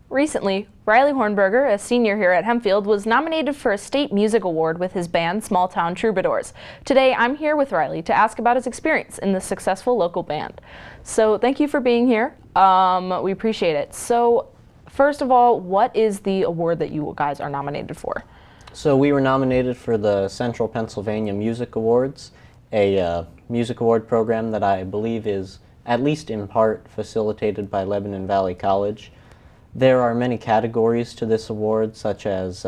Recently, Riley Hornberger, a senior here at Hempfield, was nominated for a state music award with his band Small Town Troubadours. Today, I'm here with Riley to ask about his experience in this successful local band. So thank you for being here. We appreciate it. So first of all, what is the award that you guys are nominated for? So we were nominated for the Central Pennsylvania Music Awards, a music award program that I believe is, at least in part, facilitated by Lebanon Valley College. There are many categories to this award, such as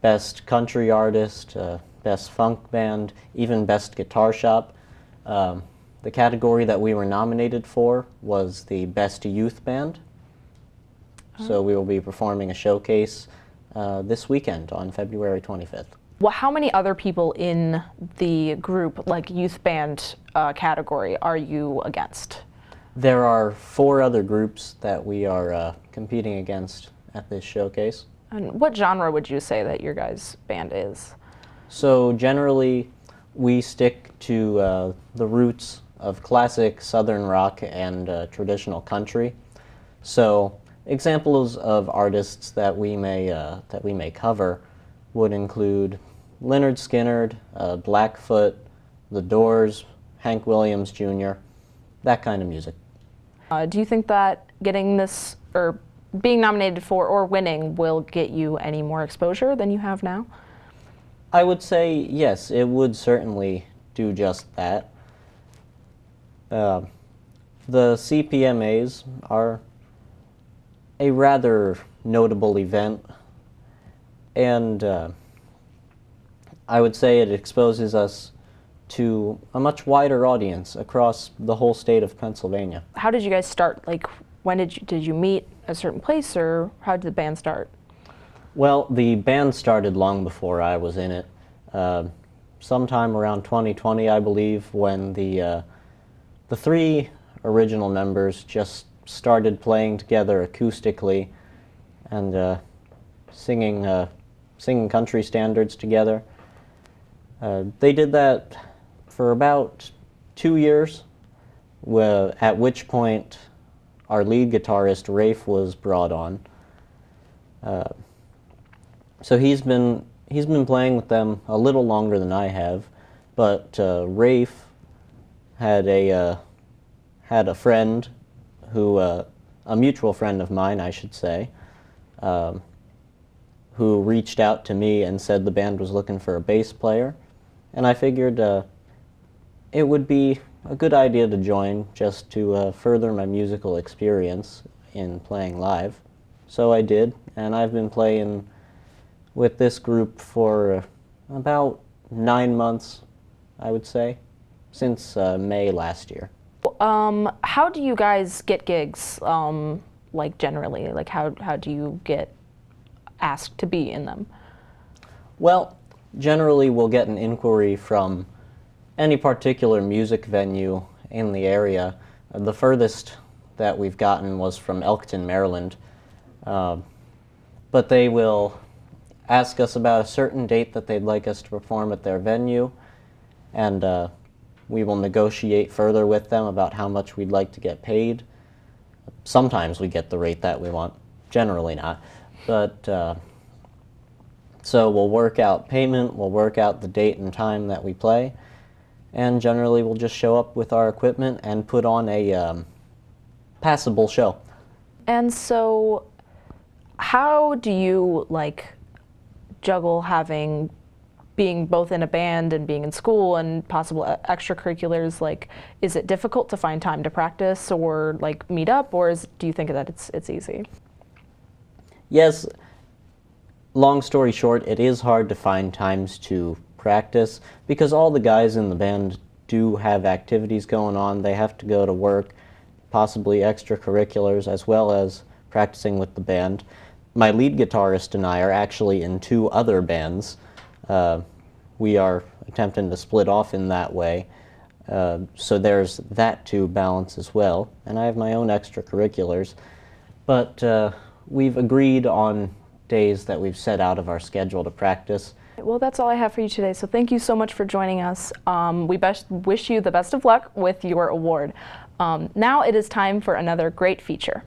Best Country Artist, Best Funk Band, even Best Guitar Shop. The category that we were nominated for was the Best Youth Band. So we will be performing a showcase this weekend on February 25th. Well, how many other people in the group, like youth band category, are you against? There are 4 other groups that we are competing against at this showcase. And what genre would you say that your guys' band is? So generally, we stick to the roots of classic Southern rock and traditional country. So examples of artists that we may cover would include Lynyrd Skynyrd, Blackfoot, The Doors, Hank Williams Jr., that kind of music. Do you think that getting this, or being nominated for, or winning, will get you any more exposure than you have now? I would say yes, it would certainly do just that. The CPMAs are a rather notable event, and I would say it exposes us to a much wider audience across the whole state of Pennsylvania. How did you guys start? Like, when did you meet a certain place, or how did the band start? Well, the band started long before I was in it. Sometime around 2020, I believe, when the 3 original members just started playing together acoustically and singing country standards together. They did that for about 2 years, at which point our lead guitarist, Rafe, was brought on. So he's been playing with them a little longer than I have, but Rafe had a friend who, a mutual friend of mine, I should say, who reached out to me and said the band was looking for a bass player, and I figured it would be a good idea to join just to further my musical experience in playing live. So I did, and I've been playing with this group for about 9 months, I would say, since May last year. How do you guys get gigs, like generally? Like how do you get asked to be in them? Well, generally we'll get an inquiry from any particular music venue in the area. The furthest that we've gotten was from Elkton, Maryland. But they will ask us about a certain date that they'd like us to perform at their venue, and we will negotiate further with them about how much we'd like to get paid. Sometimes we get the rate that we want, generally not. But so we'll work out payment, we'll work out the date and time that we play, and generally we'll just show up with our equipment and put on a passable show. And so how do you juggle being both in a band and being in school and possible extracurriculars? Like, is it difficult to find time to practice or meet up, or do you think that it's easy? Yes, long story short, it is hard to find times to practice because all the guys in the band do have activities going on. They have to go to work, possibly extracurriculars, as well as practicing with the band. My lead guitarist and I are actually in 2 other bands. We are attempting to split off in that way, so there's that to balance as well. And I have my own extracurriculars, but we've agreed on days that we've set out of our schedule to practice. Well, that's all I have for you today, so thank you so much for joining us. We wish you the best of luck with your award. Now it is time for another great feature.